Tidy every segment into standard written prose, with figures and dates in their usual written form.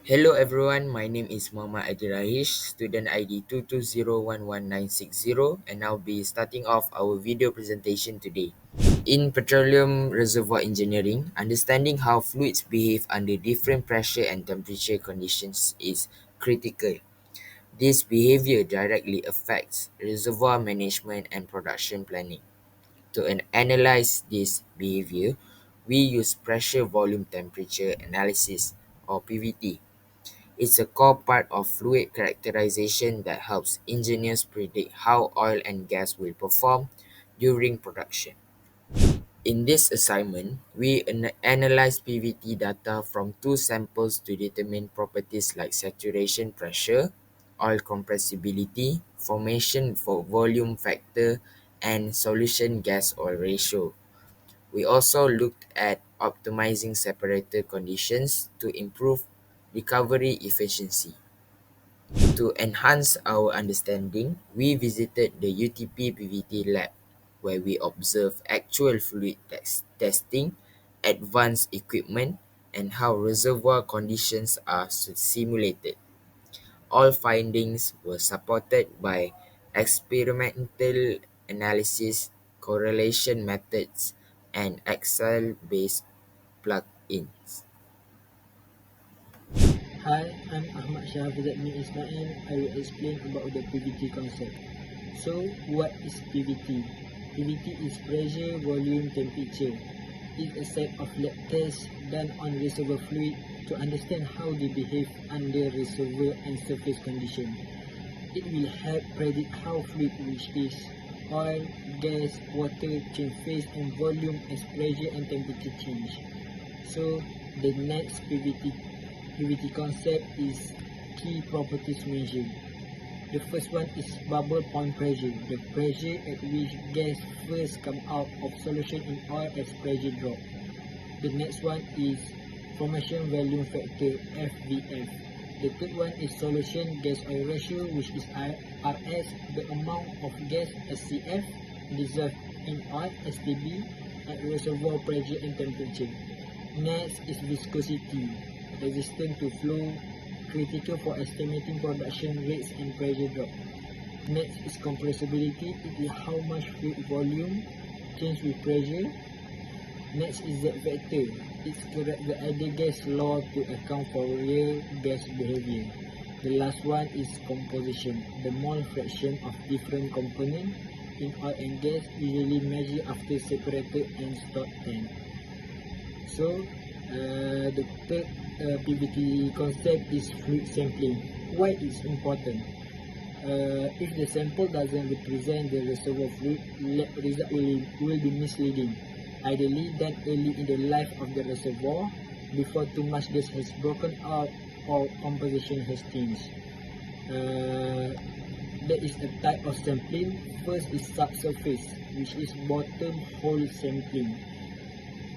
Hello everyone, my name is Muhammad Adirahish, student ID 2201190, and I'll be starting off our video presentation today. In petroleum reservoir engineering, understanding how fluids behave under different pressure and temperature conditions is critical. This behavior directly affects reservoir management and production planning. To analyze this behavior, we use pressure volume temperature analysis or PVT. It's a core part of fluid characterization that helps engineers predict how oil and gas will perform during production. In this assignment, we analyze PVT data from two samples to determine properties like saturation pressure, oil compressibility, formation for volume factor, and solution gas oil ratio. We also looked at optimizing separator conditions to improve recovery efficiency. To enhance our understanding, we visited the UTP PVT lab where we observed actual fluid testing, advanced equipment, and how reservoir conditions are simulated. All findings were supported by experimental analysis, correlation methods, and Excel-based plugins. Hi, I'm Ahmad Shahafizat bin Ismail. I will explain about the PVT concept. So, what is PVT? PVT is pressure, volume, temperature. It's a set of lab tests done on reservoir fluid to understand how they behave under reservoir and surface conditions. It will help predict how fluid, which is oil, gas, water, change phase and volume as pressure and temperature change. So, the next PVT concept is key properties measured. The first one is bubble point pressure, the pressure at which gas first come out of solution in oil as pressure drop. The next one is formation volume factor, FVF. The third one is solution gas oil ratio, which is RS, the amount of gas SCF dissolved in oil STB at reservoir pressure and temperature. Next is viscosity, resistant to flow, critical for estimating production rates and pressure drop. Next is compressibility, it is how much fluid volume change with pressure. Next is Z vector, it's correct the ideal gas law to account for real gas behavior. The last one is composition, the mole fraction of different components in oil and gas usually measured after separator and stored tank. So, the third PVT concept is fluid sampling. Why it's important? If the sample doesn't represent the reservoir fluid, lab result will be misleading. Ideally done early in the life of the reservoir before too much gas has broken out or composition has changed. There is a type of sampling. First is subsurface, which is bottom hole sampling.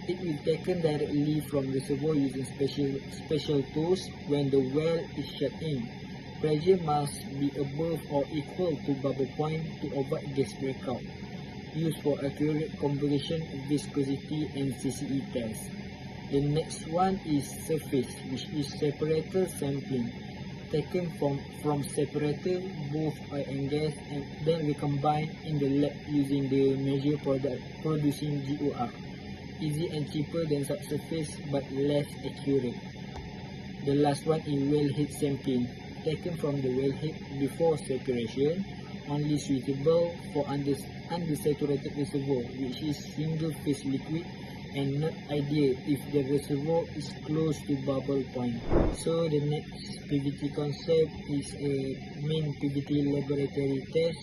It will be taken directly from reservoir using special tools when the well is shut in. Pressure must be above or equal to bubble point to avoid gas breakout. Used for accurate composition, viscosity and CCE test. The next one is surface, which is separator sampling. Taken from separator, both oil and gas, and then recombined in the lab using the measure product producing GOR. Easy and cheaper than subsurface but less accurate. The last one is wellhead sampling, taken from the wellhead before saturation, only suitable for undersaturated reservoir, which is single phase liquid and not ideal if the reservoir is close to bubble point. So the next PVT concept is a main PVT laboratory test,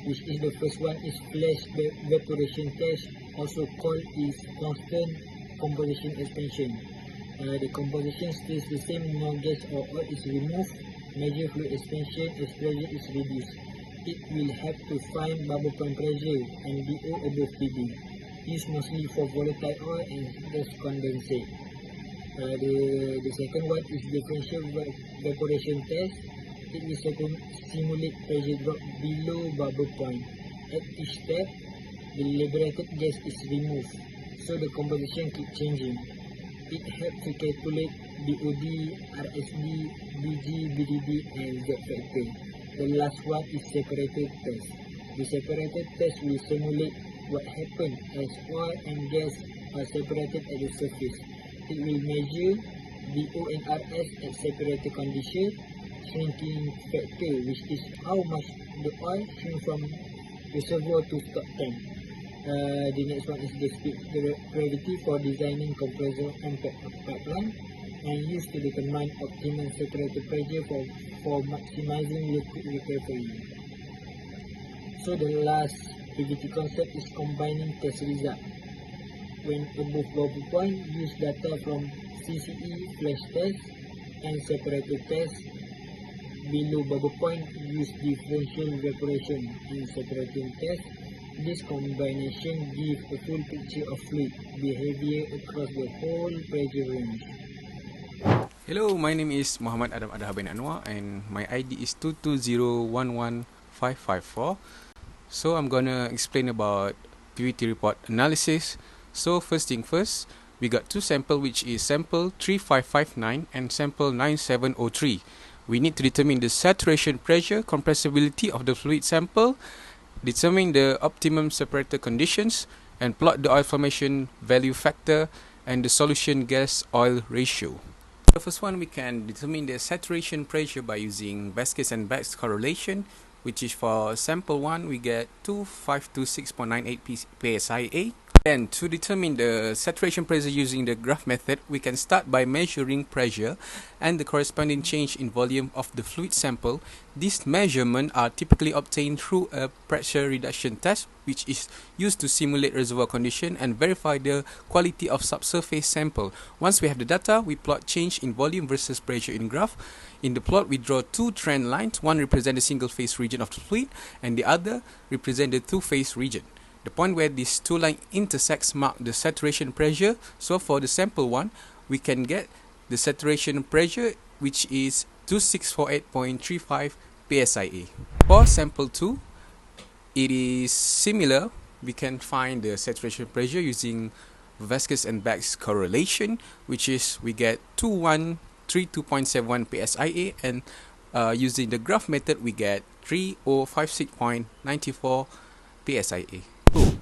which is the first one is flash evaporation test, also called is constant composition expansion. The composition stays the same, no gas or oil is removed. Measure fluid expansion as pressure is reduced. It will help to find bubble point pressure and BO above PB. Used mostly for volatile oil and gas condensate. The second one is differential evaporation test. It will simulate pressure drop below bubble point. At each step, the liberated gas is removed, so the composition keeps changing. It helps to calculate BOD, RSD, BG, BDD, and Z factor. The last one is separated test. The separated test will simulate what happens as oil and gas are separated at the surface. It will measure BO and RS at separated condition, shrinking factor, which is how much the oil shrink from reservoir to stock tank. The next one is the speed gravity for designing compressor and pipeline, and used to determine optimum separator pressure for maximizing liquid recovery. So the last PVT concept is combining test result. When above bubble point, use data from CCE, flash test, and separator test. Below bubble point, use differential evaporation and separating test. This combination gives a full picture of fluid behavior across the whole pressure range. Hello, my name is Muhammad Adam Adha bin Anwar and my ID is 220115554. So I'm gonna explain about PVT report analysis. So first thing first, we got two samples, which is sample 3559 and sample 9703. We need to determine the saturation pressure, compressibility of the fluid sample, determine the optimum separator conditions, and plot the oil formation value factor and the solution gas oil ratio. The first one, we can determine the saturation pressure by using Vasquez and Bax correlation, which is for sample 1 we get 2526.98 psia. Then to determine the saturation pressure using the graph method, we can start by measuring pressure and the corresponding change in volume of the fluid sample. These measurements are typically obtained through a pressure reduction test, which is used to simulate reservoir condition and verify the quality of subsurface sample. Once we have the data, we plot change in volume versus pressure in graph. In the plot, we draw two trend lines. One represents the single phase region of the fluid and the other represents the two-phase region. The point where these two lines intersect mark the saturation pressure. So for the sample 1, we can get the saturation pressure, which is 2648.35 psia. For sample 2, it is similar. We can find the saturation pressure using Vasquez and Bax correlation, which is we get 2132.71 psia, and using the graph method we get 3056.94 psia.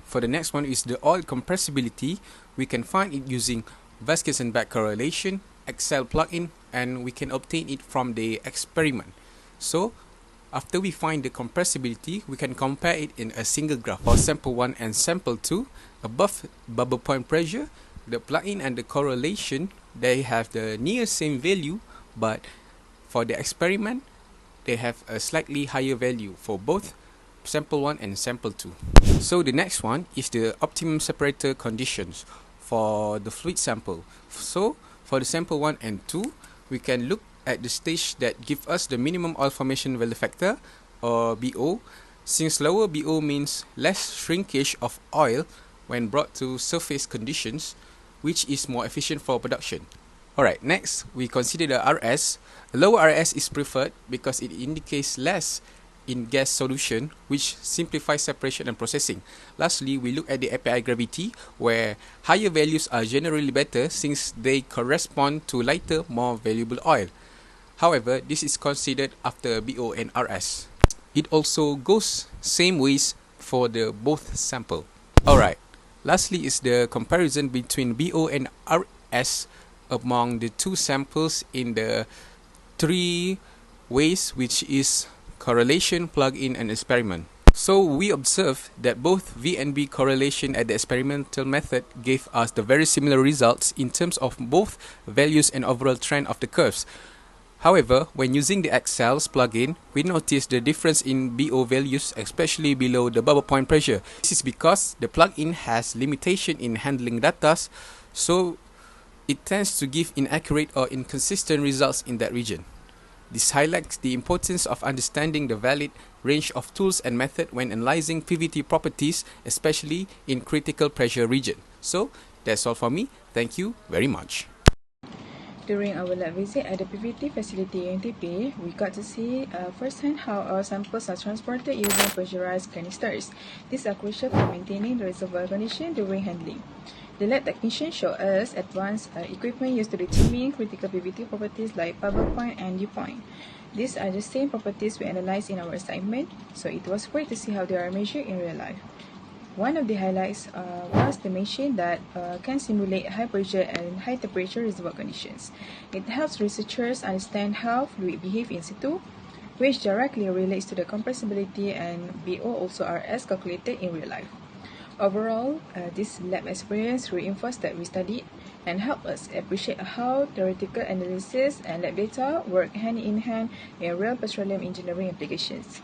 For the next one is the oil compressibility. We can find it using Vasquez and Bax correlation, Excel plugin, and we can obtain it from the experiment. So after we find the compressibility, we can compare it in a single graph. For sample 1 and sample 2, above bubble point pressure, the plugin and the correlation, they have the near same value, but for the experiment, they have a slightly higher value for both sample 1 and sample 2. So the next one is the optimum separator conditions for the fluid sample. So for the sample 1 and 2, we can look at the stage that give us the minimum oil formation value factor, or BO, since lower BO means less shrinkage of oil when brought to surface conditions, which is more efficient for production. Alright, next we consider the RS. A lower RS is preferred because it indicates less in gas solution, which simplifies separation and processing. Lastly, we look at the API gravity, where higher values are generally better since they correspond to lighter, more valuable oil. However, this is considered after BO and RS. It also goes same ways for the both sample. Alright, lastly is the comparison between BO and RS among the two samples in the three ways, which is correlation, plug-in, and experiment. So we observe that both VNB correlation and the experimental method gave us the very similar results in terms of both values and overall trend of the curves. However, when using the Excel's plugin, we notice the difference in BO values, especially below the bubble point pressure. This is because the plugin has limitation in handling data, so it tends to give inaccurate or inconsistent results in that region. This highlights the importance of understanding the valid range of tools and method when analyzing PVT properties, especially in critical pressure region. So that's all for me. Thank you very much. During our lab visit at the PVT facility in UNTP, we got to see firsthand how our samples are transported using pressurized canisters. These are crucial for maintaining the reservoir condition during handling. The lab technician showed us advanced equipment used to determine critical PVT properties like bubble point and dew point. These are the same properties we analyzed in our assignment, so it was great to see how they are measured in real life. One of the highlights was the machine that can simulate high pressure and high temperature reservoir conditions. It helps researchers understand how fluid behave in situ, which directly relates to the compressibility, and BO also are as calculated in real life. Overall, this lab experience reinforced that we studied and helped us appreciate how theoretical analysis and lab data work hand in hand in real petroleum engineering applications.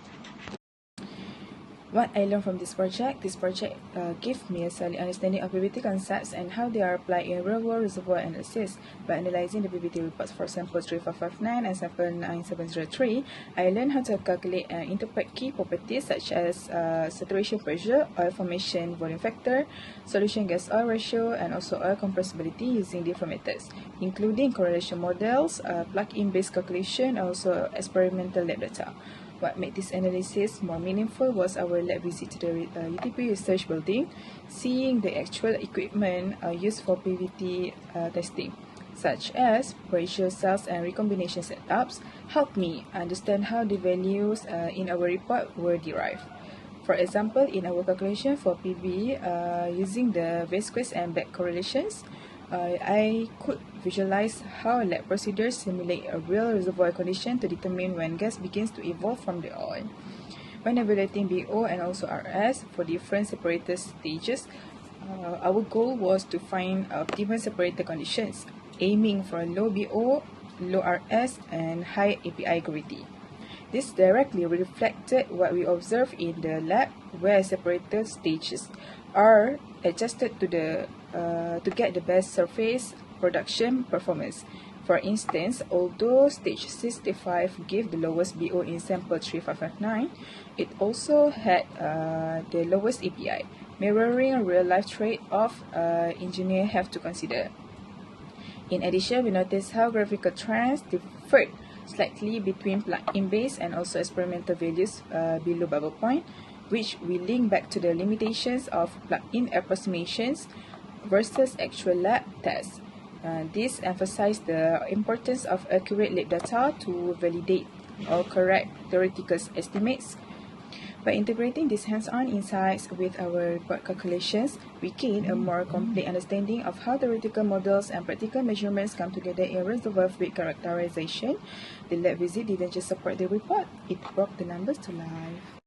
What I learned from this project gave me a solid understanding of PVT concepts and how they are applied in real-world reservoir analysis. By analyzing the PVT reports for sample 3559 and sample 9703, I learned how to calculate and interpret key properties such as saturation pressure, oil formation volume factor, solution gas-oil ratio, and also oil compressibility using different methods, including correlation models, plug-in based calculation, and also experimental lab data. What made this analysis more meaningful was our lab visit to the UTP research building, seeing the actual equipment used for PVT testing, such as pressure cells and recombination setups, helped me understand how the values in our report were derived. For example, in our calculation for PV, using the Vasquez and Beck correlations, I could visualize how lab procedures simulate a real reservoir condition to determine when gas begins to evolve from the oil. When evaluating BO and also RS for different separator stages, our goal was to find optimal separator conditions, aiming for low BO, low RS, and high API gravity. This directly reflected what we observed in the lab, where separator stages are adjusted to get the best surface production performance. For instance, although stage 65 gave the lowest BO in sample 3559, it also had the lowest API, mirroring a real-life trade-off engineers have to consider. In addition, we noticed how graphical trends differed slightly between plug-in base and also experimental values below bubble point, which we link back to the limitations of plug-in approximations versus actual lab tests. This emphasized the importance of accurate lab data to validate or correct theoretical estimates. By integrating these hands-on insights with our report calculations, we gain a more complete understanding of how theoretical models and practical measurements come together in reservoir fluid characterization. The lab visit didn't just support the report, it brought the numbers to life.